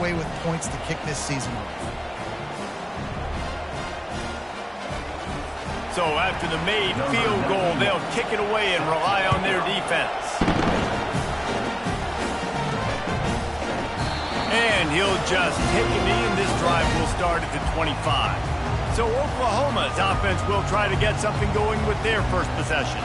away with points to kick this season off. So after the made field goal, they'll kick it away and rely on their defense. And he'll just take a knee, and this drive will start at the 25. So Oklahoma's offense will try to get something going with their first possession.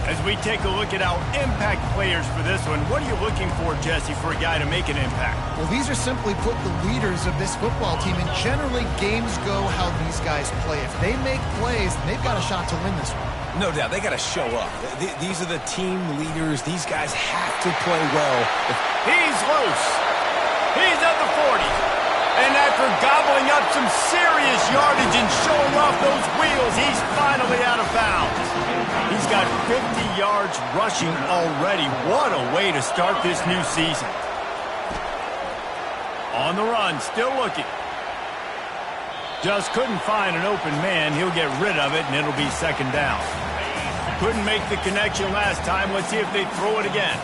As we take a look at our impact players for this one, what are you looking for, Jesse, for a guy to make an impact? Well, these are simply put the leaders of this football team, and generally games go how these guys play. If they make plays, then they've got a shot to win this one. No doubt, they got to show up. These are the team leaders. These guys have to play well. He's loose. He's at the 40. And after gobbling up some serious yardage and showing off those wheels, he's finally out of bounds. He's got 50 yards rushing already. What a way to start this new season. On the run, still looking. Just couldn't find an open man. He'll get rid of it, and it'll be second down. Couldn't make the connection last time. Let's see if they throw it again.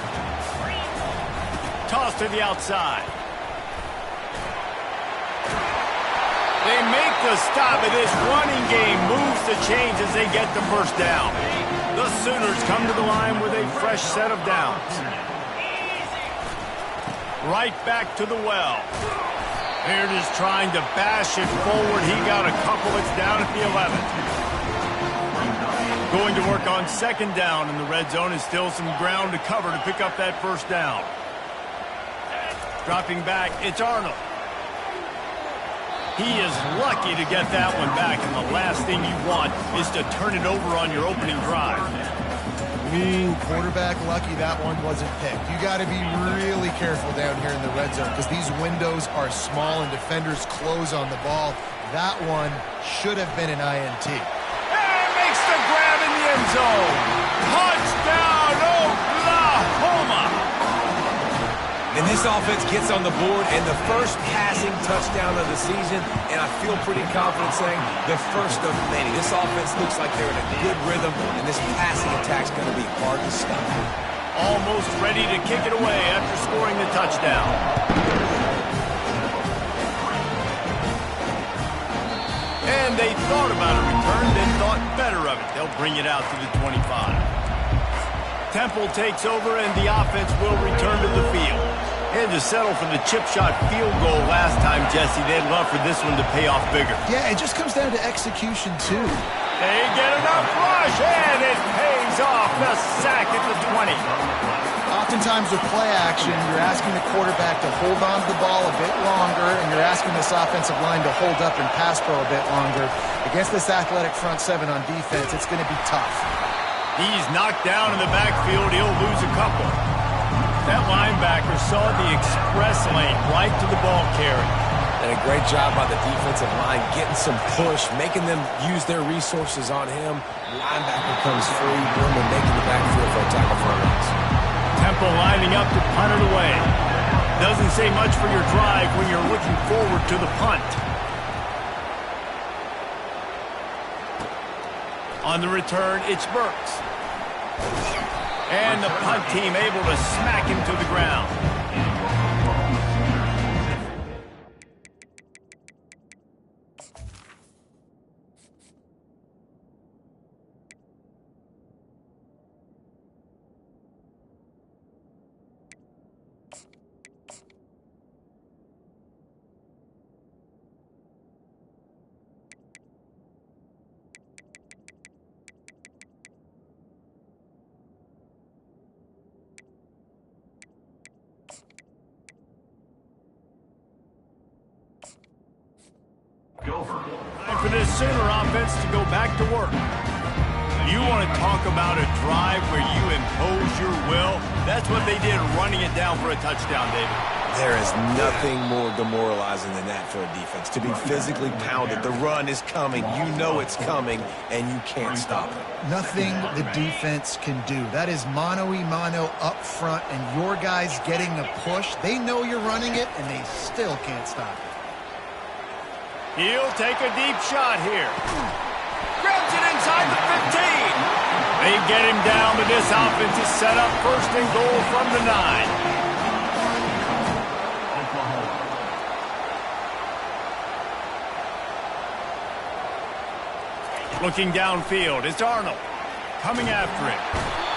Toss to the outside. They make the stop, and this running game moves the chains as they get the first down. The Sooners come to the line with a fresh set of downs. Right back to the well. They're just trying to bash it forward. He got a couple. It's down at the 11. Going to work on second down in the red zone, and still some ground to cover to pick up that first down. Dropping back, it's Arnold. He is lucky to get that one back, and the last thing you want is to turn it over on your opening drive. Ooh, quarterback lucky that one wasn't picked. You got to be really careful down here in the red zone because these windows are small and defenders close on the ball. That one should have been an INT. And makes the grab in the end zone. Touchdown, Oklahoma! And this offense gets on the board, and the first passing touchdown of the season, and I feel pretty confident saying the first of many. This offense looks like they're in a good rhythm, and this passing attack's going to be hard to stop. Almost ready to kick it away after scoring the touchdown. And they thought about a return, then thought better of it. They'll bring it out to the 25. Temple takes over, and the offense will return to the field. Had to settle for the chip shot field goal last time, Jesse. They'd love for this one to pay off bigger. Yeah, it just comes down to execution, too. They get enough rush, and it pays off. The sack at the 20. Oftentimes with play action, you're asking the quarterback to hold on to the ball a bit longer, and you're asking this offensive line to hold up in pass pro a bit longer. Against this athletic front seven on defense, it's going to be tough. He's knocked down in the backfield. He'll lose a couple. That linebacker saw the express lane right to the ball carrier. And a great job by the defensive line, getting some push, making them use their resources on him. Linebacker comes free, boom, and making the backfield for a tackle for a loss. Temple lining up to punt it away. Doesn't say much for your drive when you're looking forward to the punt. On the return, it's Burks. And the punt team able to smack him to the ground. And for this Sooner offense to go back to work. You want to talk about a drive where you impose your will? That's what they did, running it down for a touchdown, David. There is nothing more demoralizing than that for a defense. To be physically pounded, the run is coming, you know it's coming, and you can't stop it. Nothing the defense can do. That is mano-a-mano up front, and your guys getting the push. They know you're running it, and they still can't stop it. He'll take a deep shot here. Grabs it inside the 15. They get him down, but this offense is set up first and goal from the 9. Looking downfield, it's Arnold coming after it.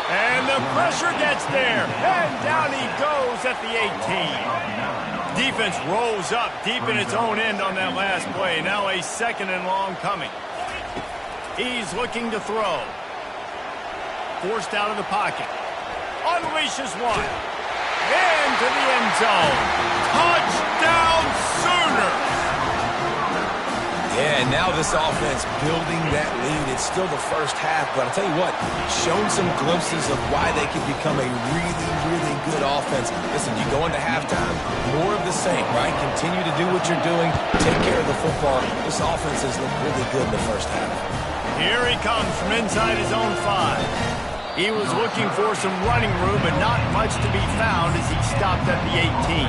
And the pressure gets there. And down he goes at the 18. Defense rolls up deep in its own end on that last play. Now a 2nd and long coming. He's looking to throw. Forced out of the pocket. Unleashes one. Into the end zone. Touchdown Sooners! Yeah, and now this offense building that lead. It's still the first half, but I'll tell you what, shown some glimpses of why they can become a really, really good offense. Listen, you go into halftime, more of the same, right? Continue to do what you're doing, take care of the football. This offense has looked really good in the first half. Here he comes from inside his own 5. He was looking for some running room, but not much to be found as he stopped at the 18.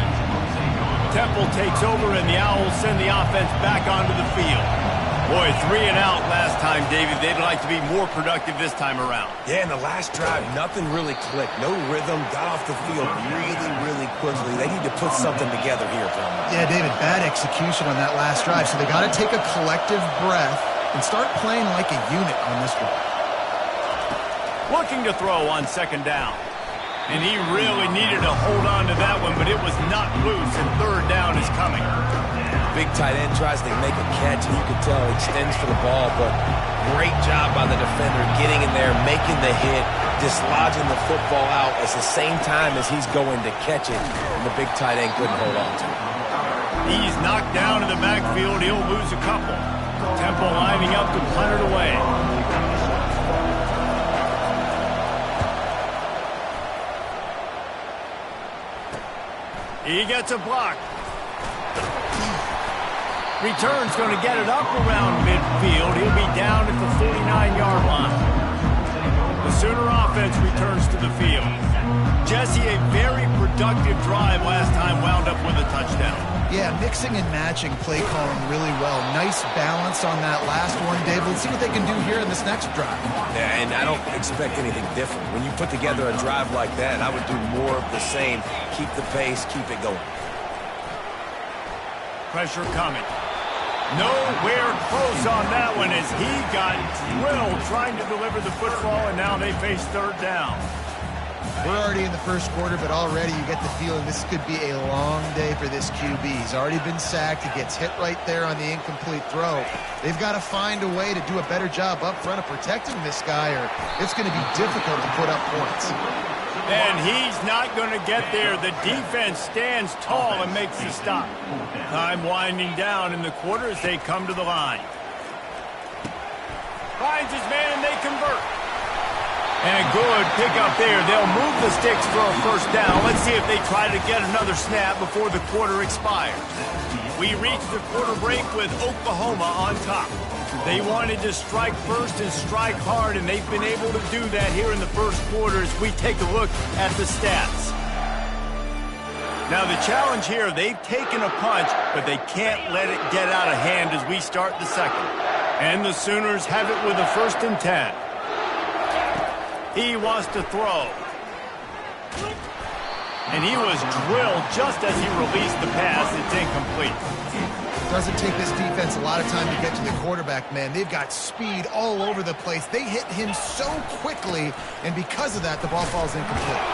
Temple takes over, and the Owls send the offense back onto the field. Boy, 3 and out last time, David. They'd like to be more productive this time around. Yeah, in the last drive, nothing really clicked. No rhythm, got off the field really, really quickly. They need to put something together here, Tom. Yeah, David, bad execution on that last drive, so they got to take a collective breath and start playing like a unit on this one. Looking to throw on 2nd down. And he really needed to hold on to that one, but it was not loose, and 3rd down is coming. Big tight end tries to make a catch, and you can tell he extends for the ball, but great job by the defender getting in there, making the hit, dislodging the football out at the same time as he's going to catch it, and the big tight end couldn't hold on to it. He's knocked down in the backfield. He'll lose a couple. Temple lining up to punt it away. He gets a block. Return's going to get it up around midfield. He'll be down at the 49-yard line. The Sooner offense returns to the field. Jesse, a very productive drive last time, wound up with a touchdown. Yeah, mixing and matching play calling really well. Nice balance on that last one, Dave. Let's see what they can do here in this next drive. Yeah, and I don't expect anything different. When you put together a drive like that, I would do more of the same. Keep the pace, keep it going. Pressure coming. Nowhere close on that one as he got drilled trying to deliver the football, and now they face 3rd down. We're already in the first quarter, but already you get the feeling this could be a long day for this QB. He's already been sacked. He gets hit right there on the incomplete throw. They've got to find a way to do a better job up front of protecting this guy, or it's going to be difficult to put up points. And he's not going to get there. The defense stands tall and makes the stop. Time winding down in the quarter as they come to the line. Finds his man, and they convert. And a good pickup there. They'll move the sticks for a 1st down. Let's see if they try to get another snap before the quarter expires. We reach the quarter break with Oklahoma on top. They wanted to strike first and strike hard, and they've been able to do that here in the first quarter as we take a look at the stats. Now the challenge here, they've taken a punch, but they can't let it get out of hand as we start the 2nd. And the Sooners have it with a 1st and 10. He wants to throw. And he was drilled just as he released the pass. It's incomplete. Doesn't take this defense a lot of time to get to the quarterback, man. They've got speed all over the place. They hit him so quickly, and because of that, the ball falls incomplete.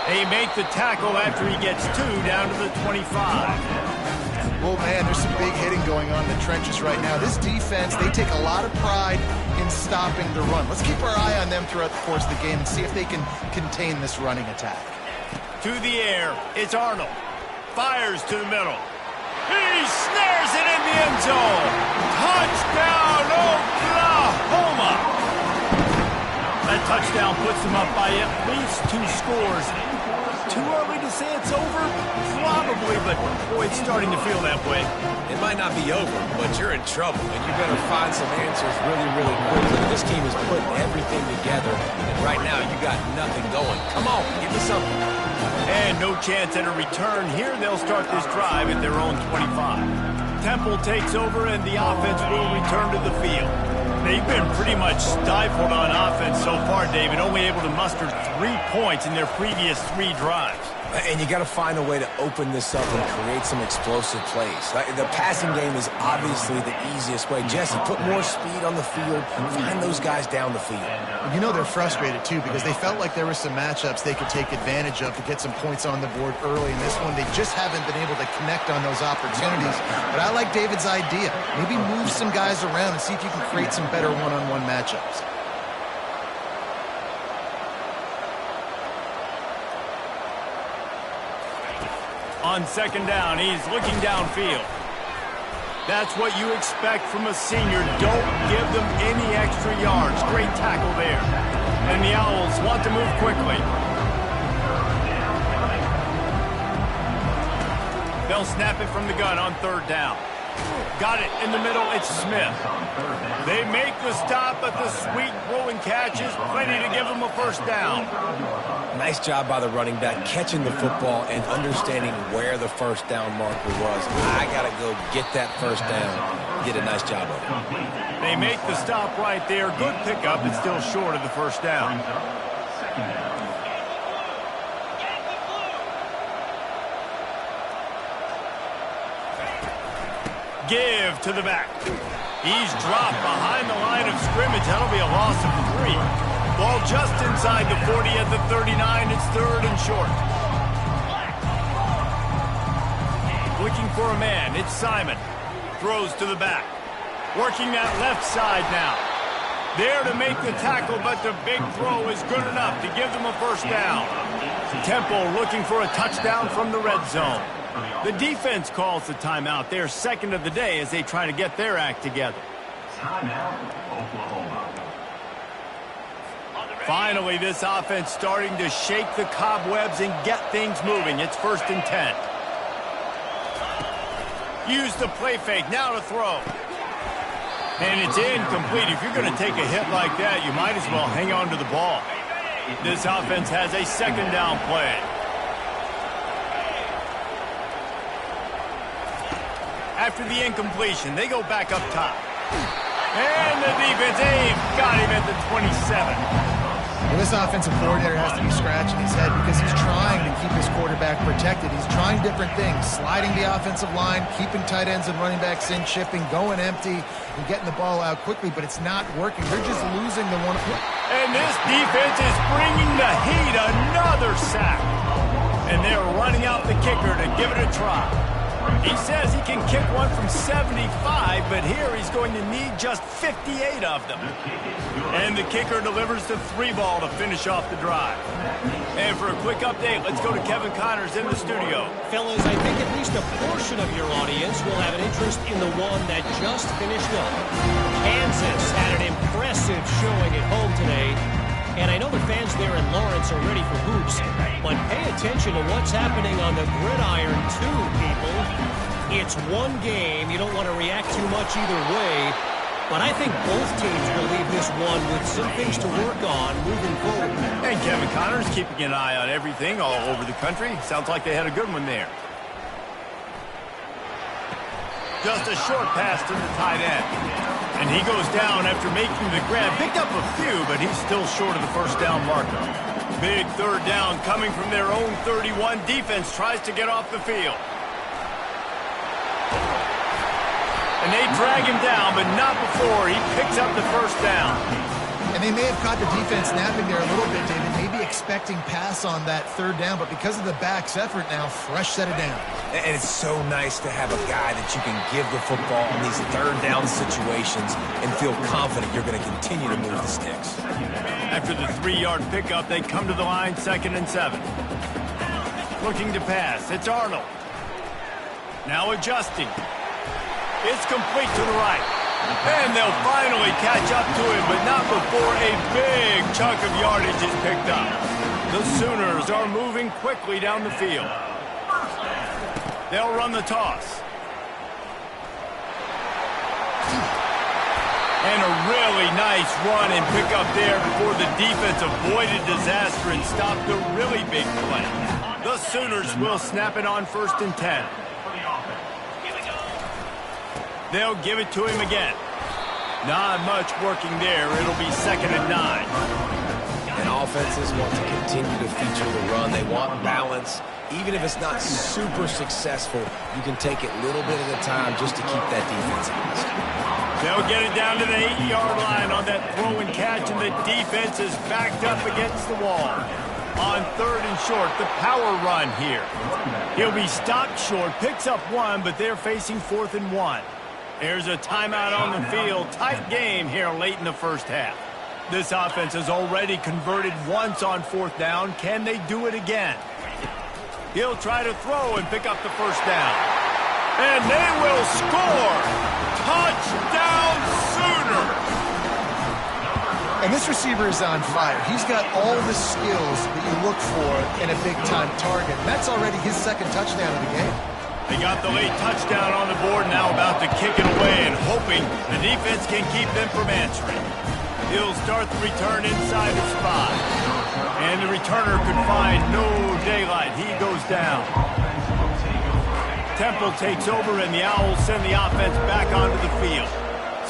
They make the tackle after he gets 2 down to the 25. Well, man, there's some big hitting going on in the trenches right now. This defense, they take a lot of pride in stopping the run. Let's keep our eye on them throughout the course of the game and see if they can contain this running attack. To the air, it's Arnold. Fires to the middle. He snares it in the end zone. Touchdown, Oklahoma! That touchdown puts them up by at least 2 scores. Too early to say it's over? Probably, but boy, it's starting to feel that way. It might not be over, but you're in trouble, and you better find some answers really, really quickly. This team is putting everything together, and right now you got nothing going. Come on, give me something. And no chance at a return. Here they'll start this drive at their own 25. Temple takes over, and the offense will return to the field. They've been pretty much stifled on offense so far, David, only able to muster 3 points in their previous 3 drives. And you got to find a way to open this up and create some explosive plays. The passing game is obviously the easiest way. Jesse, put more speed on the field. Find those guys down the field. You know they're frustrated, too, because they felt like there were some matchups they could take advantage of to get some points on the board early. In this one, they just haven't been able to connect on those opportunities. But I like David's idea. Maybe move some guys around and see if you can create some better one-on-one matchups. On second down, he's looking downfield. That's what you expect from a senior. Don't give them any extra yards. Great tackle there. And the Owls want to move quickly. They'll snap it from the gun on third down. Got it in the middle. It's Smith. They make the stop, but the sweet rolling catch is plenty to give them a first down. Nice job by the running back catching the football and understanding where the first down marker was. I got to go get that first down. Did a nice job of it. They make the stop right there. Good pickup. It's still short of the first down. Give to the back. He's dropped behind the line of scrimmage. That'll be a loss of 3. Ball just inside the 40 at the 39. It's third and short. Looking for a man. It's Simon. Throws to the back. Working that left side now. There to make the tackle, but the big throw is good enough to give them a first down. Temple looking for a touchdown from the red zone. The defense calls the timeout. They're second of the day as they try to get their act together. Timeout, Oklahoma. Finally, this offense starting to shake the cobwebs and get things moving. It's 1st and 10. Use the play fake. Now to throw. And it's incomplete. If you're going to take a hit like that, you might as well hang on to the ball. This offense has a second down play. After the incompletion, they go back up top. And the defense, they've got him at the 27. Well, this offensive coordinator has to be scratching his head because he's trying to keep his quarterback protected. He's trying different things, sliding the offensive line, keeping tight ends and running backs in, chipping, going empty, and getting the ball out quickly, but it's not working. They're just losing the one. And this defense is bringing the heat. Another sack. And they're running out the kicker to give it a try. He says he can kick one from 75, but here he's going to need just 58 of them. And the kicker delivers the 3-ball to finish off the drive. And for a quick update, let's go to Kevin Connors in the studio. Fellas, I think at least a portion of your audience will have an interest in the one that just finished up. Kansas had an impressive showing at home today. And I know the fans there in Lawrence are ready for hoops, but pay attention to what's happening on the gridiron too, people. It's one game. You don't want to react too much either way, but I think both teams will leave this one with some things to work on moving forward. And Kevin Connors keeping an eye on everything all over the country. Sounds like they had a good one there. Just a short pass to the tight end. And he goes down after making the grab. Picked up a few, but he's still short of the first down marker. Big third down coming from their own 31. Defense tries to get off the field. And they drag him down, but not before he picks up the first down. And they may have caught the defense napping there a little bit, David, maybe expecting pass on that third down, but because of the back's effort now, fresh set of downs. And it's so nice to have a guy that you can give the football in these third down situations and feel confident you're going to continue to move the sticks. After the 3-yard pickup, they come to the line, 2nd and 7. Looking to pass. It's Arnold. Now adjusting. It's complete to the right. And they'll finally catch up to him, but not before a big chunk of yardage is picked up. The Sooners are moving quickly down the field. They'll run the toss. And a really nice run and pick up there before the defense avoided disaster and stopped the really big play. The Sooners will snap it on 1st and 10. They'll give it to him again. Not much working there. It'll be 2nd and 9. And offenses want to continue to feature the run. They want balance. Even if it's not super successful, you can take it little bit at a time just to keep that defense honest. They'll get it down to the 8-yard line on that throw and catch, and the defense is backed up against the wall. On 3rd and short, the power run here. He'll be stopped short, picks up 1, but they're facing 4th and 1. There's a timeout on the field. Tight game here late in the first half. This offense has already converted once on 4th down. Can they do it again? He'll try to throw and pick up the first down. And they will score! Touchdown Sooners! And this receiver is on fire. He's got all the skills that you look for in a big-time target. And that's already his 2nd touchdown of the game. They got the late touchdown on the board, now about to kick it away and hoping the defense can keep them from answering. He'll start the return inside the spot. And the returner could find no daylight. He goes down. Temple takes over, and the Owls send the offense back onto the field.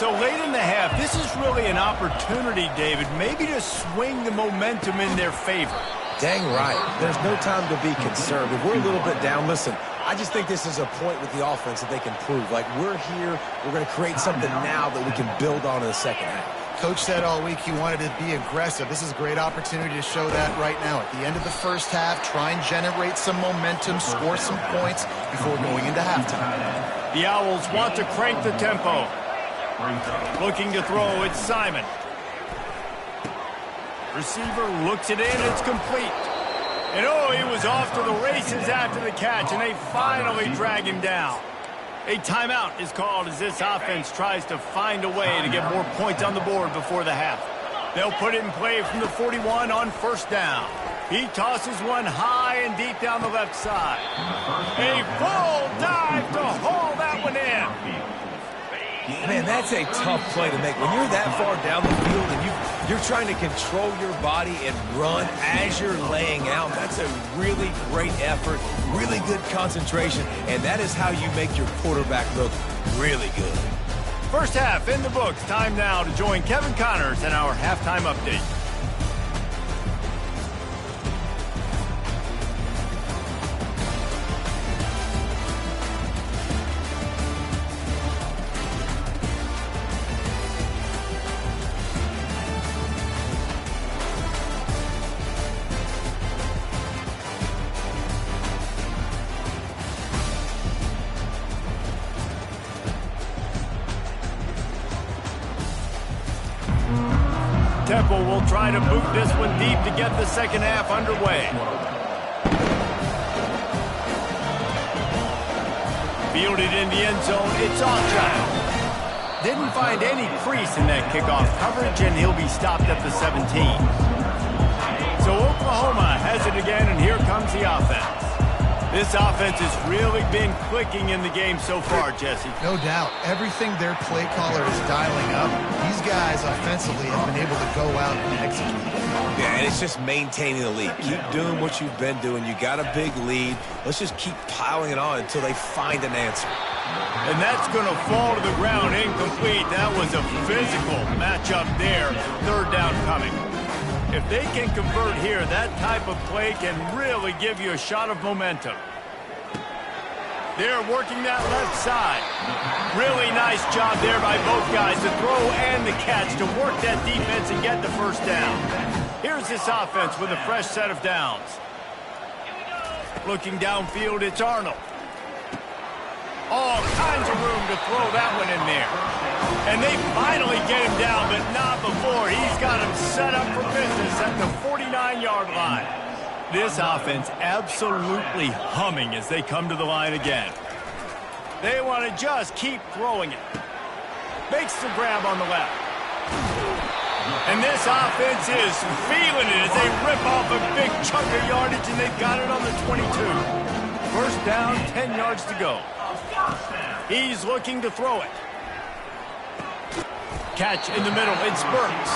So late in the half, this is really an opportunity, David, maybe to swing the momentum in their favor. Dang right. There's no time to be concerned. If we're a little bit down, listen, I just think this is a point with the offense that they can prove. Like, we're here, we're going to create something now that we can build on in the second half. Coach said all week he wanted to be aggressive. This is a great opportunity to show that right now. At the end of the first half, try and generate some momentum, score some points before going into halftime. The Owls want to crank the tempo. Looking to throw, it's Simon. Receiver looks it in, it's complete. And oh, he was off to the races after the catch, and they finally drag him down. A timeout is called as this offense tries to find a way to get more points on the board before the half. They'll put it in play from the 41 on 1st down. He tosses one high and deep down the left side. A full dive to haul that one in. Man, that's a tough play to make. When you're that far down the field and you're trying to control your body and run as you're laying out, that's a really great effort, really good concentration, and that is how you make your quarterback look really good. First half in the books. Time now to join Kevin Connors in our halftime update. Temple will try to boot this one deep to get the second half underway. Fielded in the end zone, it's Ochoa. Didn't find any crease in that kickoff coverage, and he'll be stopped at the 17. So Oklahoma has it again, and here comes the offense. This offense has really been clicking in the game so far, Jesse. No doubt. Everything their play caller is dialing up, these guys offensively have been able to go out and execute. Yeah, and it's just maintaining the lead. Keep doing what you've been doing. You got a big lead. Let's just keep piling it on until they find an answer. And that's going to fall to the ground incomplete. That was a physical matchup there. 3rd down coming. If they can convert here, that type of play can really give you a shot of momentum. They're working that left side. Really nice job there by both guys, the throw and the catch, to work that defense and get the first down. Here's this offense with a fresh set of downs. Looking downfield, it's Arnold. All kinds of room to throw that one in there. And they finally get him down, but not before. He's got him set up for business at the 49-yard line. This offense absolutely humming as they come to the line again. They want to just keep throwing it. Makes the grab on the left. And this offense is feeling it as they rip off a big chunk of yardage, and they've got it on the 22. First down, 10 yards to go. He's looking to throw it. Catch in the middle, it's Burks.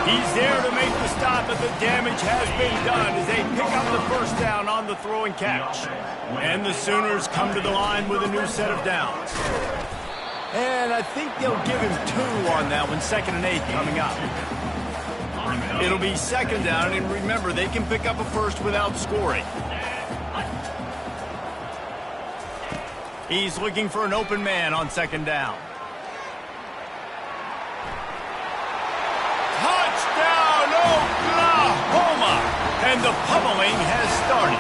He's there to make the stop, but the damage has been done as they pick up the first down on the throw and catch. And the Sooners come to the line with a new set of downs. And I think they'll give him 2 on that one, 2nd and 8 coming up. It'll be second down, and remember, they can pick up a first without scoring. He's looking for an open man on second down. Touchdown, Oklahoma! And the pummeling has started.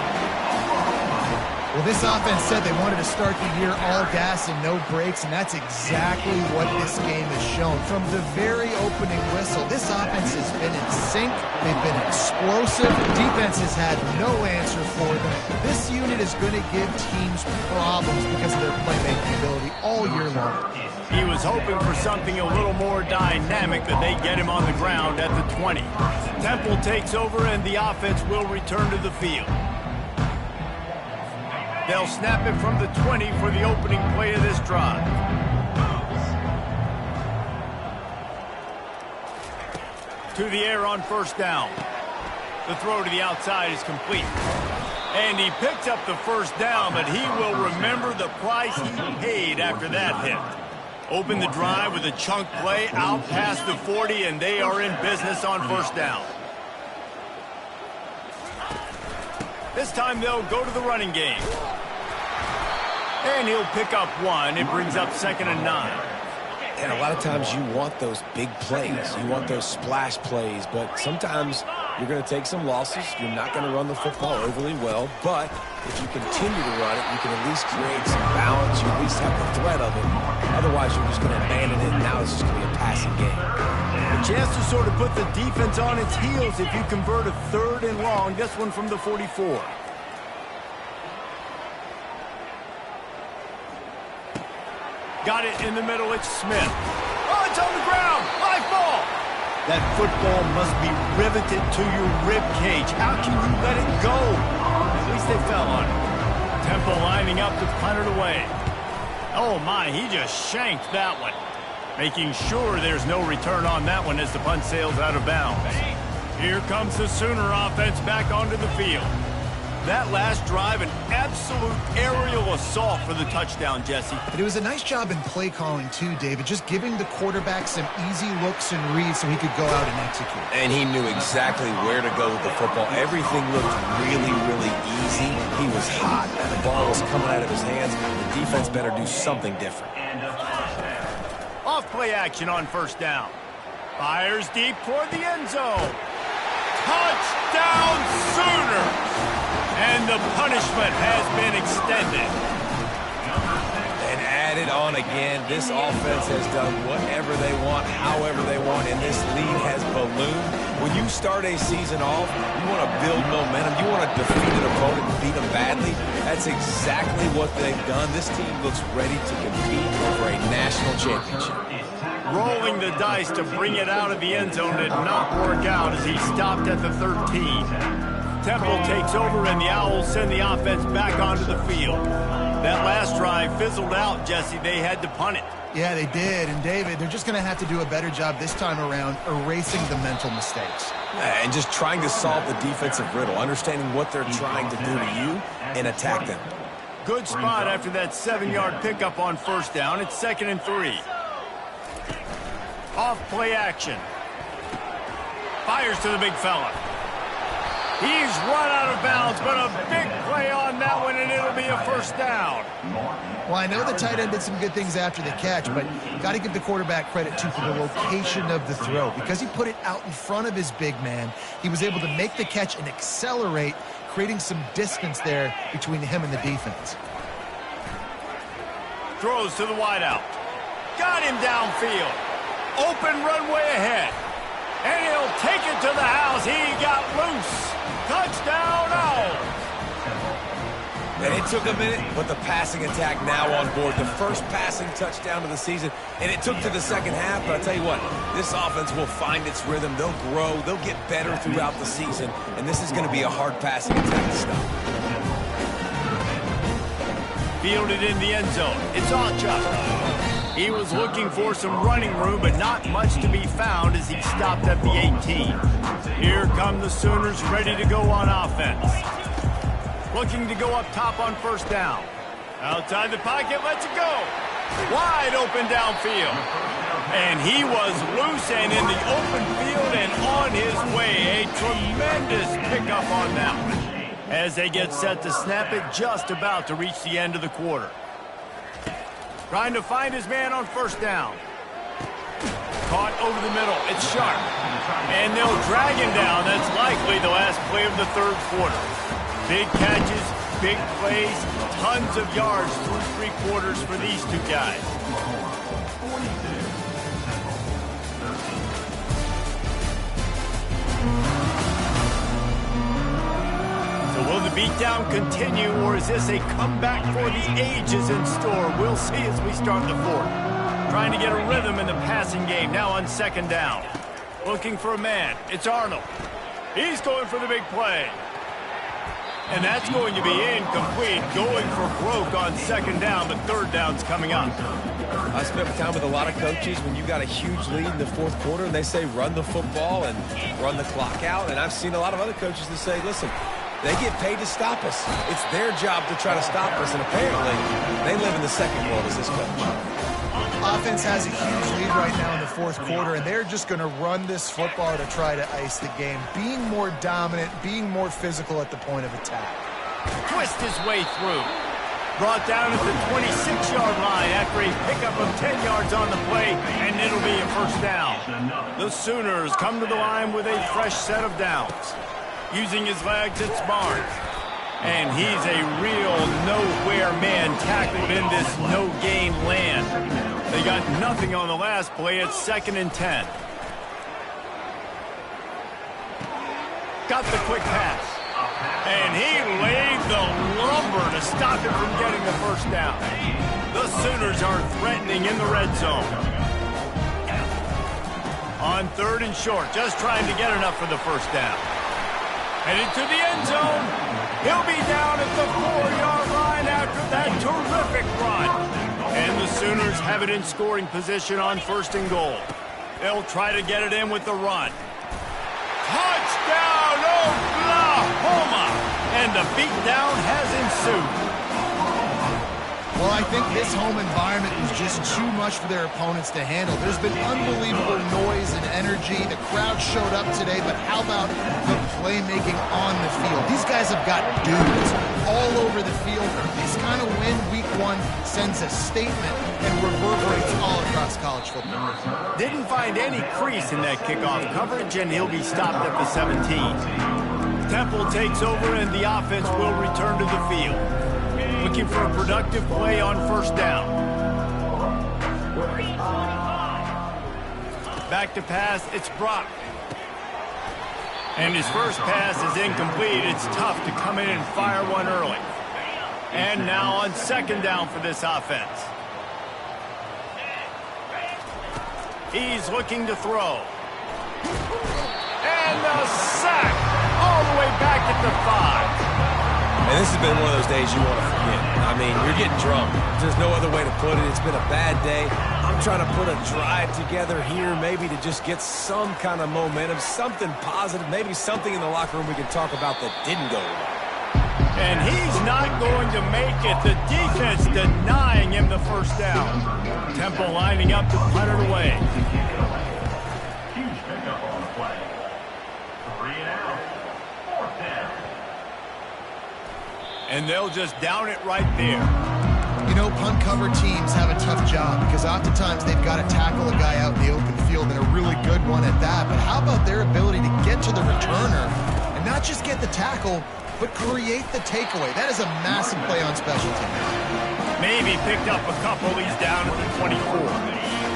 Well, this offense said they wanted to start the year all gas and no brakes, and that's exactly what this game has shown. From the very opening whistle, this offense has been in sync. They've been explosive. Defense has had no answer for them. This unit is going to give teams problems because of their playmaking ability all year long. He was hoping for something a little more dynamic, but they get him on the ground at the 20. Temple takes over, and the offense will return to the field. They'll snap it from the 20 for the opening play of this drive. To the air on first down. The throw to the outside is complete. And he picks up the first down, but he will remember the price he paid after that hit. Open the drive with a chunk play out past the 40, and they are in business on first down. This time they'll go to the running game. And he'll pick up one. It brings up 2nd and 9. And a lot of times you want those big plays. You want those splash plays. But sometimes you're going to take some losses. You're not going to run the football overly well. But if you continue to run it, you can at least create some balance. You at least have the threat of it. Otherwise, you're just going to abandon it. And now it's just going to be a passing game. A chance to sort of put the defense on its heels if you convert a 3rd and long. This one from the 44. Got it in the middle, it's Smith. Oh, it's on the ground, high fall. That football must be riveted to your rib cage. How can you let it go? At least they fell on it. Temple lining up to punt it away. Oh my, he just shanked that one. Making sure there's no return on that one as the punt sails out of bounds. Here comes the Sooner offense back onto the field. That last drive, an absolute aerial assault for the touchdown, Jesse. But it was a nice job in play calling too, David, just giving the quarterback some easy looks and reads so he could go out and execute. And he knew exactly where to go with the football. Everything looked really, really easy. He was hot. The ball was coming out of his hands. The defense better do something different. Off play action on first down. Fires deep toward the end zone. Touchdown Sooners! And the punishment has been extended. And added on again, this offense has done whatever they want, however they want, and this lead has ballooned. When you start a season off, you want to build momentum. You want to defeat an opponent and beat them badly. That's exactly what they've done. This team looks ready to compete for a national championship. Rolling the dice to bring it out of the end zone did not work out as he stopped at the 13. Temple takes over, and the Owls send the offense back onto the field. That last drive fizzled out, Jesse. They had to punt it. Yeah, they did. And, David, they're just going to have to do a better job this time around erasing the mental mistakes. And just trying to solve the defensive riddle, understanding what they're trying to do to you and attack them. Good spot after that 7-yard pickup on first down. It's 2nd and 3. Off play action. Fires to the big fella. He's run out of bounds, but a big play on that one, and it'll be a first down. Well, I know the tight end did some good things after the catch, but got to give the quarterback credit, too, for the location of the throw. Because he put it out in front of his big man, he was able to make the catch and accelerate, creating some distance there between him and the defense. Throws to the wideout. Got him downfield. Open runway ahead. And he'll take it to the house. He got loose. Touchdown, Owls. And it took a minute, but the passing attack now on board. The first passing touchdown of the season, and it took to the second half. But I'll tell you what, this offense will find its rhythm. They'll grow. They'll get better throughout the season. And this is going to be a hard passing attack to stop. Fielded in the end zone. It's Ochoa. He was looking for some running room, but not much to be found as he stopped at the 18. Here come the Sooners ready to go on offense. Looking to go up top on first down. Outside the pocket, lets it go. Wide open downfield. And he was loose and in the open field and on his way. A tremendous pickup on that one. As they get set to snap it, just about to reach the end of the quarter. Trying to find his man on first down. Caught over the middle. It's Sharp. And they'll drag him down. That's likely the last play of the third quarter. Big catches, big plays, tons of yards through three quarters for these two guys. So will the beatdown continue, or is this a comeback for the ages in store? We'll see as we start the fourth. Trying to get a rhythm in the passing game, now on second down. Looking for a man. It's Arnold. He's going for the big play. And that's going to be incomplete. Going for broke on second down, but third down's coming up. I spent time with a lot of coaches when you got a huge lead in the fourth quarter, and they say run the football and run the clock out. And I've seen a lot of other coaches that say, listen, they get paid to stop us. It's their job to try to stop us, and apparently they live in the second world as this coach. Offense has a huge lead right now in the fourth quarter, and they're just going to run this football to try to ice the game. Being more dominant, being more physical at the point of attack. Twist his way through. Brought down at the 26-yard line after a pickup of 10 yards on the play, and it'll be a first down. The Sooners come to the line with a fresh set of downs. Using his legs, it's Barnes. And he's a real nowhere man tackled in this no-gain land. They got nothing on the last play. It's 2nd and 10. Got the quick pass. And he laid the lumber to stop him from getting the first down. The Sooners are threatening in the red zone. On 3rd and short, just trying to get enough for the first down. Headed to the end zone. He'll be down at the 4-yard line after that terrific run. And the Sooners have it in scoring position on 1st and goal. They'll try to get it in with the run. Touchdown, Oklahoma! And the beatdown has ensued. Well, I think this home environment was just too much for their opponents to handle. There's been unbelievable noise and energy. The crowd showed up today, but how about the playmaking on the field? These guys have got dudes all over the field. This kind of win week one sends a statement and reverberates all across college football. Didn't find any crease in that kickoff coverage, and he'll be stopped at the 17. Temple takes over, and the offense will return to the field. Looking for a productive play on first down. Back to pass, it's Brock. And his first pass is incomplete. It's tough to come in and fire one early. And now on second down for this offense. He's looking to throw. And the sack all the way back at the 5. And this has been one of those days you want to forget. I mean, you're getting drunk. There's no other way to put it. It's been a bad day. I'm trying to put a drive together here maybe to just get some kind of momentum, something positive, maybe something in the locker room we can talk about that didn't go well. And he's not going to make it. The defense denying him the first down. Temple lining up to punt it away. Huge pickup on the play. 3 and out. 4th down. And they'll just down it right there. You know, punt cover teams have a tough job because oftentimes they've got to tackle a guy out in the open field, and a really good one at that. But how about their ability to get to the returner and not just get the tackle, but create the takeaway? That is a massive play on special teams. Maybe picked up a couple. He's down at the 24.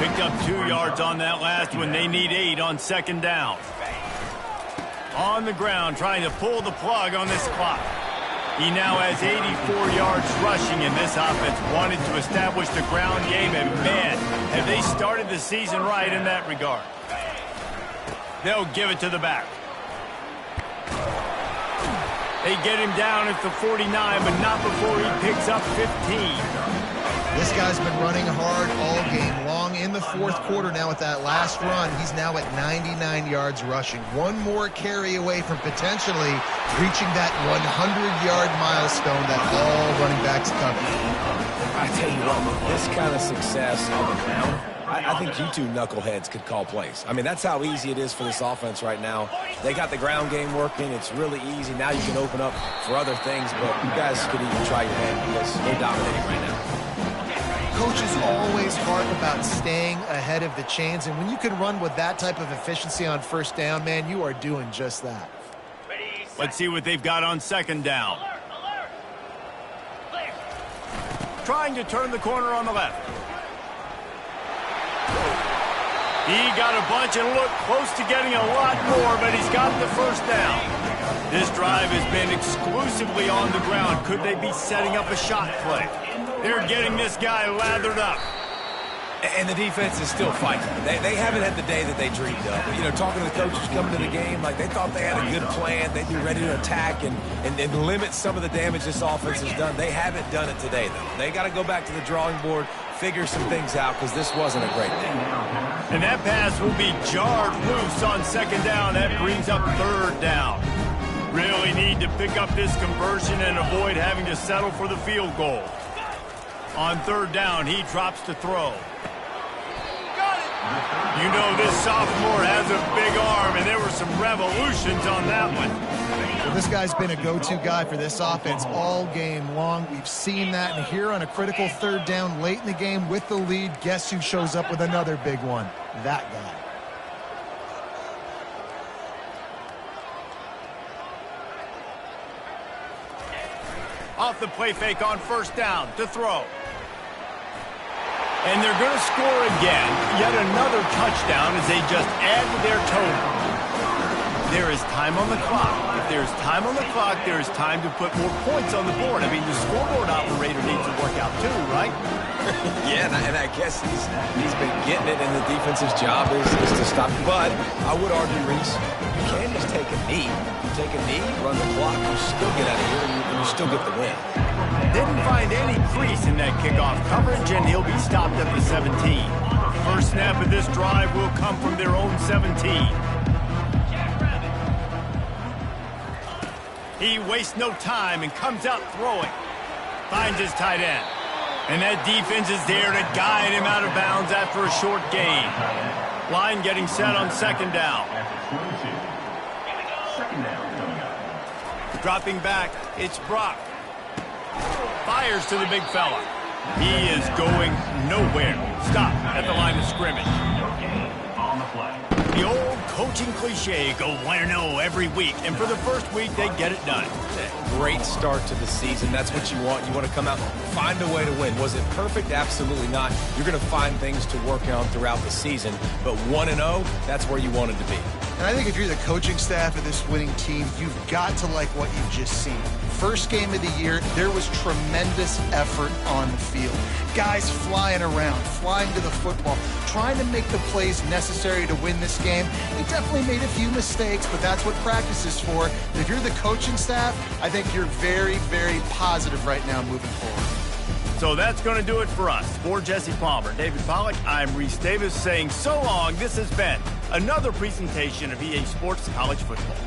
Picked up 2 yards on that last one. They need 8 on second down. On the ground, trying to pull the plug on this clock. He now has 84 yards rushing, and this offense wanted to establish the ground game, and man, have they started the season right in that regard. They'll give it to the back. They get him down at the 49, but not before he picks up 15. This guy's been running hard all game long. In the fourth quarter now with that last run, he's now at 99 yards rushing. One more carry away from potentially reaching that 100-yard milestone that all running backs cover. I tell you what, with this kind of success on the ground, I think you two knuckleheads could call plays. I mean, that's how easy it is for this offense right now. They got the ground game working. It's really easy. Now you can open up for other things, but you guys could even try your hand because they're dominating right now. Coaches always harp about staying ahead of the chains, and when you can run with that type of efficiency on first down, man, you are doing just that. Let's see what they've got on second down. Trying to turn the corner on the left. He got a bunch and looked close to getting a lot more, but he's got the first down. This drive has been exclusively on the ground. Could they be setting up a shot play? They're getting this guy lathered up. And the defense is still fighting. They haven't had the day that they dreamed of. You know, talking to the coaches coming to the game, like they thought they had a good plan. They'd be ready to attack and limit some of the damage this offense has done. They haven't done it today, though. They got to go back to the drawing board, figure some things out, because this wasn't a great day. And that pass will be jarred loose on second down. That brings up third down. Really need to pick up this conversion and avoid having to settle for the field goal. On third down, he drops to throw. You know this sophomore has a big arm, and there were some revolutions on that one. Well, this guy's been a go-to guy for this offense all game long. We've seen that, and here on a critical third down late in the game with the lead, guess who shows up with another big one? That guy. Off the play fake on first down to throw. And they're going to score again. Yet another touchdown as they just add to their total. There is time on the clock. If there's time on the clock, there is time to put more points on the board. I mean, the scoreboard operator needs to work out too, right? Yeah, and I guess he's been getting it, and the defense's job is to stop. But I would argue, Reese, you can't just take a knee. You take a knee, run the clock, you still get out of here, and you still get the win. Didn't find any crease in that kickoff coverage, and he'll be stopped at the 17. First snap of this drive will come from their own 17. He wastes no time and comes out throwing. Finds his tight end. And that defense is there to guide him out of bounds after a short gain. Line getting set on second down. Dropping back, it's Brock. Fires to the big fella. He is going nowhere. Stop at the line of scrimmage. The old coaching cliche, go 1-0 every week. And for the first week, they get it done. Great start to the season. That's what you want. You want to come out, find a way to win. Was it perfect? Absolutely not. You're going to find things to work on throughout the season. But 1-0, that's where you wanted to be. And I think if you're the coaching staff of this winning team, you've got to like what you've just seen. First game of the year, there was tremendous effort on the field. Guys flying around, flying to the football, trying to make the plays necessary to win this game. He definitely made a few mistakes, but that's what practice is for. And if you're the coaching staff, I think you're very, very positive right now moving forward. So that's going to do it for us. For Jesse Palmer, David Pollack, I'm Reese Davis saying so long. This has been another presentation of EA Sports College Football.